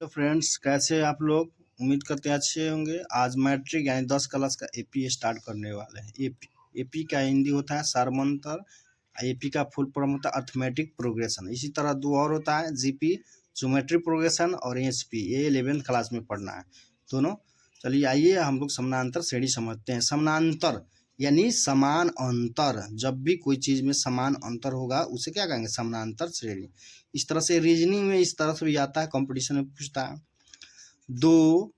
तो फ्रेंड्स कैसे आप लोग उम्मीद करते हैं अच्छे होंगे। आज मैट्रिक यानी 10 क्लास का एपी स्टार्ट करने वाले हैं। एपी का हिंदी होता है सारमंतर, एपी का फुल फॉर्म होता है अर्थमेटिक प्रोग्रेशन। इसी तरह दो और होता है जीपी ज्योमेट्रिक प्रोग्रेशन और एचपी, ये 11th क्लास में पढ़ना है दोनों। चलिए आइए हम लोग समानांतर श्रेणी समझते हैं। समानांतर यानी समान अंतर, जब भी कोई चीज में समान अंतर होगा उसे क्या कहेंगे, समानांतर श्रेणी। इस तरह से रीजनिंग में इस तरह से भी आता है, कंपटीशन में पूछता है। 2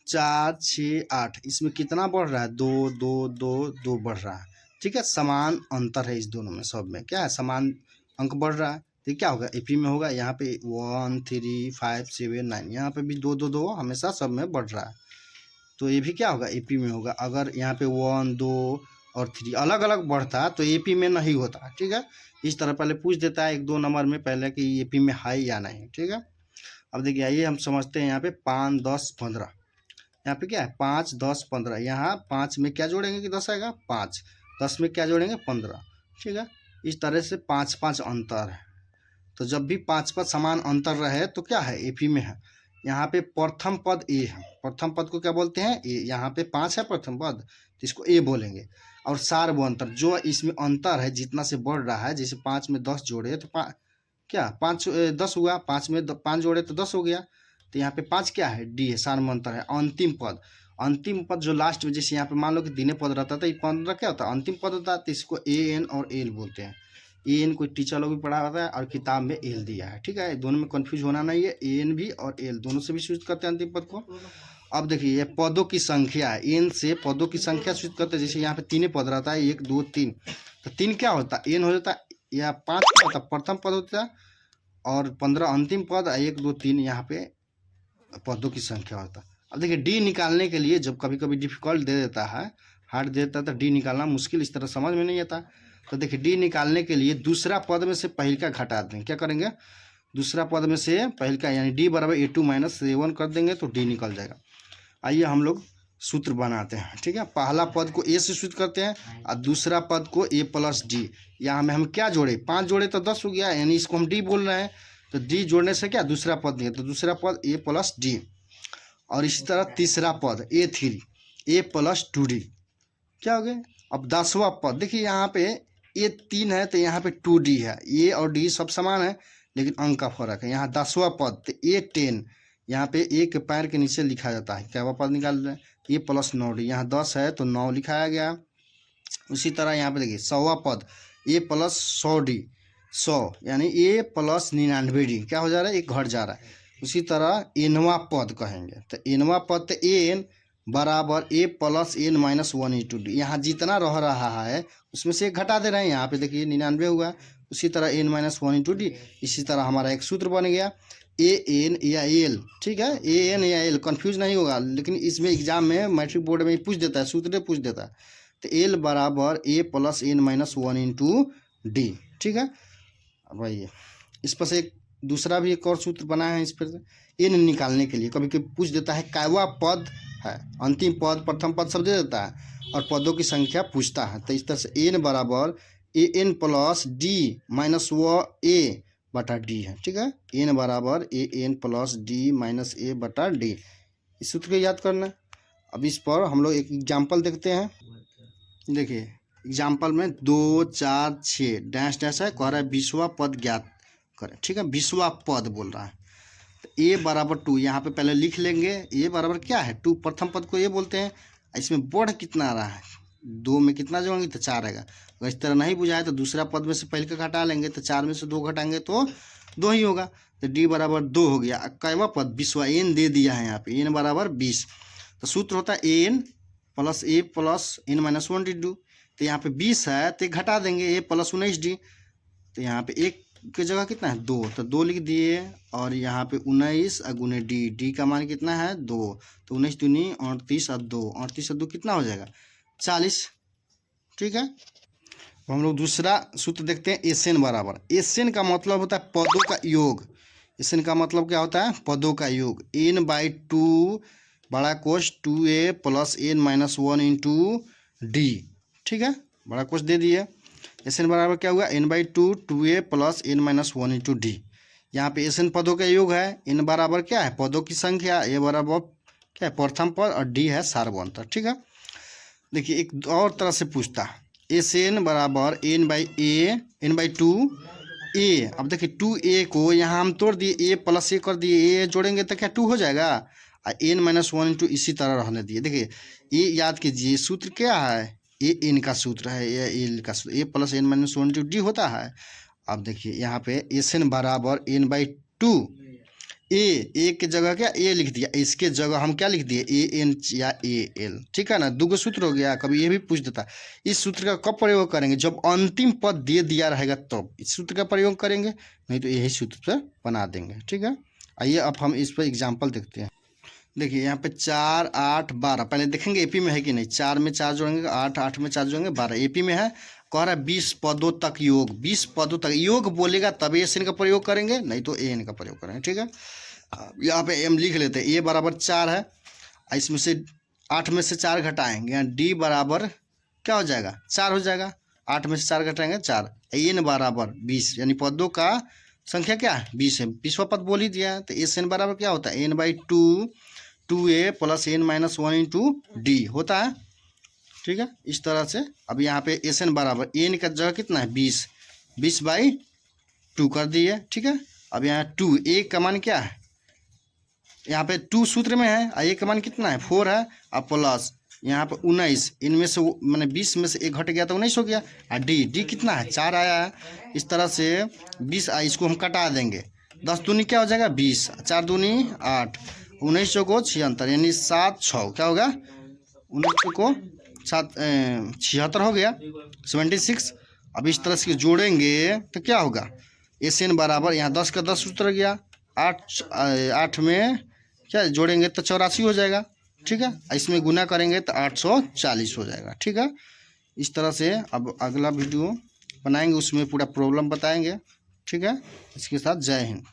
4 6 8 इसमें कितना बढ़ रहा है, 2 2 2 2 बढ़ रहा है। ठीक है, समान अंतर है इस दोनों में, सब में क्या है, समान अंक बढ़ रहा है। तो क्या होगा, एपी में होगा यहाँ पे 1 3 5 7 9, यहाँ पे भी 2 2 2 हमेशा सब में बढ़ रहा है। तो ये भी क्या होगा, एपी में होगा। अगर यहाँ पे 1 2 और 3 अलग अलग बढ़ता तो एपी में नहीं होता। ठीक है, इस तरह पहले पूछ देता है 1 2 नंबर में पहले कि एपी में है या नहीं। ठीक है, अब देखिए आइए हम समझते हैं। यहाँ पे 5 10 15, यहाँ पे क्या है 5 10 15, यहाँ 5 में क्या जोड़ेंगे कि 10 आएगा 5, 10 में क्या जोड़ेंगे 15। ठीक है, इस तरह से 5 5 अंतर है। तो जब भी 5 5 समान अंतर रहे तो क्या है, एपी में है। यहाँ पे प्रथम पद ए है, प्रथम पद को क्या बोलते हैं ए। यहाँ पे 5 है प्रथम पद तो इसको ए बोलेंगे। और सार्व अंतर, जो इसमें अंतर है जितना से बढ़ रहा है, जैसे 5 में 10 जोड़े तो क्या 5 10 हुआ, 5 में 5 जोड़े तो 10 हो गया। तो यहाँ पे 5 क्या है, डी है, सार्व अंतर है। अंतिम पद, अंतिम पद जो लास्ट में, जैसे यहाँ पे मान लो कि दिने पद रहता था, ये 15 क्या होता है, अंतिम पद होता है। तो इसको ए एन और एल बोलते हैं। ए एन कोई टीचर लोग भी पढ़ा होता है और किताब में एल दिया है। ठीक है, दोनों में कंफ्यूज होना नहीं है, ए एन भी और एल दोनों से भी सूचित करते हैं अंतिम पद को। अब देखिए ये पदों की संख्या है, एन से पदों की संख्या सूचित करते हैं। जैसे यहाँ पे 3 पद रहता है, 1 2 3, तो 3 क्या होता है, एन हो जाता है। या 5 क्या होता है, प्रथम पद होता है। और 15 अंतिम पद, 1 2 3 यहाँ पे पदों की संख्या होता है। अब देखिए डी निकालने के लिए, जब कभी कभी डिफिकल्ट दे देता है, हार्ड दे देता है, तो डी निकालना मुश्किल, इस तरह समझ में नहीं आता। तो देखिए डी निकालने के लिए दूसरा पद में से पहल का घटा देंगे। क्या करेंगे, दूसरा पद में से पहल का, यानी डी बराबर A2 - A1 कर देंगे तो डी निकल जाएगा। आइए हम लोग सूत्र बनाते हैं। ठीक है, पहला पद को ए से सूचित करते हैं और दूसरा पद को a + डी। यहाँ में हम क्या जोड़े, 5 जोड़े तो 10 हो गया, यानी इसको हम डी बोल रहे हैं। तो डी जोड़ने से क्या, दूसरा पद नहीं है, तो दूसरा पद a + डी। और इसी तरह तीसरा पद A3 a + 2d, क्या हो गया। अब 10वां पद देखिए, यहाँ पे A3 है तो यहाँ पे 2d है। ए और डी सब समान है लेकिन अंक का फर्क है। यहाँ 10वां पद तो A10, यहाँ पे एक के पैर के नीचे लिखा जाता है। क्या वह पद निकाल रहे हैं, a + 9d, यहाँ 10 है तो 9 लिखाया गया। उसी तरह यहाँ पे देखिए 100वां पद a + 100d, 100 यानी a + 99d, क्या हो जा रहा है, एक घट जा रहा है। उसी तरह nवां पद कहेंगे, तो nवां पद तो an बराबर a + n - 1 × d। यहाँ जितना रह रहा है उसमें से एक घटा दे रहे हैं। यहाँ पे देखिए 99 हुआ। उसी तरह n - 1 × d। इसी तरह हमारा एक सूत्र बन गया ए एन या एल। ठीक है, ए एन या एल कन्फ्यूज नहीं होगा, लेकिन इसमें एग्जाम में मैट्रिक बोर्ड में पूछ देता है, सूत्र पूछ देता है। तो एल बराबर a + n - 1 × d। ठीक है, अब आइए इस पर से एक दूसरा भी एक और सूत्र बना है। इस पर एन निकालने के लिए कभी कभी पूछ देता है कैवा पद है, अंतिम पद प्रथम पद सब दे देता है और पदों की संख्या पूछता है। तो इस तरह से एन बराबर an + d - a बटा डी है। ठीक है, एन बराबर an + d - a बटा डी, इस सूत्र को याद करना। अब इस पर हम लोग एक एग्जाम्पल देखते हैं। देखिए एग्जाम्पल में 2 4 6 डैश डैश है, कह रहा है 20वां पद ज्ञात करें। ठीक है, 20वां पद बोल रहा है। तो a बराबर 2 यहाँ पे पहले लिख लेंगे। a बराबर क्या है 2, प्रथम पद को ये बोलते हैं। इसमें बढ़ कितना आ रहा है, 2 में कितना जोड़ेंगे तो 4 आएगा। अगर इस तरह नहीं बुझाए तो दूसरा पद में से पहले का घटा लेंगे, तो 4 में से 2 घटाएंगे तो 2 ही होगा। तो d बराबर 2 हो गया। कैवा पद 20वां, n दे दिया है यहाँ पे, n बराबर 20। तो सूत्र होता है an + a + n - 1 × तो यहाँ पे 20 है तो घटा देंगे a + 19d। तो यहाँ पे एक की जगह कितना है 2, तो 2 लिख दिए। और यहाँ पे 19 × डी, डी का मान कितना है 2, तो 19 दूनी 38 और 2, 38 और 2 कितना हो जाएगा 40। ठीक है, अब हम लोग दूसरा सूत्र देखते हैं। एसएन बराबर, एसएन का मतलब होता है पदों का योग। एसएन का मतलब क्या होता है, पदों का योग। n/2 बड़ा कोश 2a + n - 1 × d। ठीक है, बड़ा कोश दे दिए। एसएन बराबर क्या हुआ, n/2 2a + n - 1 × d। यहाँ पे एस एन पदों का योग है, एन बराबर क्या है पदों की संख्या, ए बराबर क्या है प्रथम पद और डी है सार्वभौमता। ठीक है, देखिए एक और तरह से पूछता, एस एन बराबर एन बाई टू ए। अब देखिए 2a को यहाँ हम तोड़ दिए, ए प्लस ए कर दिए, ए जोड़ेंगे तो क्या 2 हो जाएगा, और एन माइनस 1 इंटू इसी तरह रहने दिए। देखिए ये याद कीजिए सूत्र क्या है, ए एन का सूत्र है, ए एल का सूत्र, A plus N minus 1 into D होता है। अब देखिए यहाँ पे एस एन बराबर एन बाई टू ए की जगह क्या ए लिख दिया, इसके जगह हम क्या लिख दिए ए एन या ए एल। ठीक है ना, दो सूत्र हो गया। कभी ये भी पूछ देता इस सूत्र का कब प्रयोग करेंगे, जब अंतिम पद दे दिया रहेगा तब इस सूत्र का प्रयोग करेंगे, नहीं तो यही सूत्र पर बना देंगे। ठीक है, आइए अब हम इस पर एग्जाम्पल देखते हैं। देखिए यहाँ पे 4, 8, 12 पहले देखेंगे एपी में है कि नहीं। 4 में 4 जोड़ेंगे 8, 8 में 4 जोड़ेंगे 12, एपी में है। कह रहा है 20 पदों तक योग, 20 पदों तक योग बोलेगा तब एस एन का प्रयोग करेंगे, नहीं तो ए एन का प्रयोग करेंगे। ठीक है, यहाँ पे एम लिख लेते हैं, ए बराबर 4 है, इसमें से 8 में से 4 घटाएंगे, यहाँ डी बराबर क्या हो जाएगा 4 हो जाएगा, 8 में से 4 घटाएंगे 4, एन बराबर 20, यानी पदों का संख्या क्या है 20 है, 20वां पद बोल ही दिया है। तो एस एन बराबर क्या होता है N by two A plus N minus 1 into D होता है। ठीक है, इस तरह से अब यहाँ पे एस एन बराबर एन का जगह कितना है 20 बाई 2 कर दिए। ठीक है, अब यहाँ 2 ए का मान क्या है, यहाँ पे 2 सूत्र में है, ए का मान कितना है 4 है, अब प्लस यहाँ पे 19, इनमें से मैंने 20 में से 1 घट गया तो 19 हो गया, और डी कितना है 4 आया है। इस तरह से 20 इसको हम कटा देंगे, 10 दूनी क्या हो जाएगा 20, 4 दूनी 8, 19 को 76, यानी 7 6 क्या होगा 19 को 76 हो गया 76। अब इस तरह से जोड़ेंगे तो क्या होगा एस एन बराबर यहाँ 10 का 10 सूत्र गया, 8 में क्या जोड़ेंगे तो 84 हो जाएगा। ठीक है, इसमें गुना करेंगे तो 840 हो जाएगा। ठीक है, इस तरह से अब अगला वीडियो बनाएंगे उसमें पूरा प्रॉब्लम बताएंगे। ठीक है, इसके साथ जय हिंद।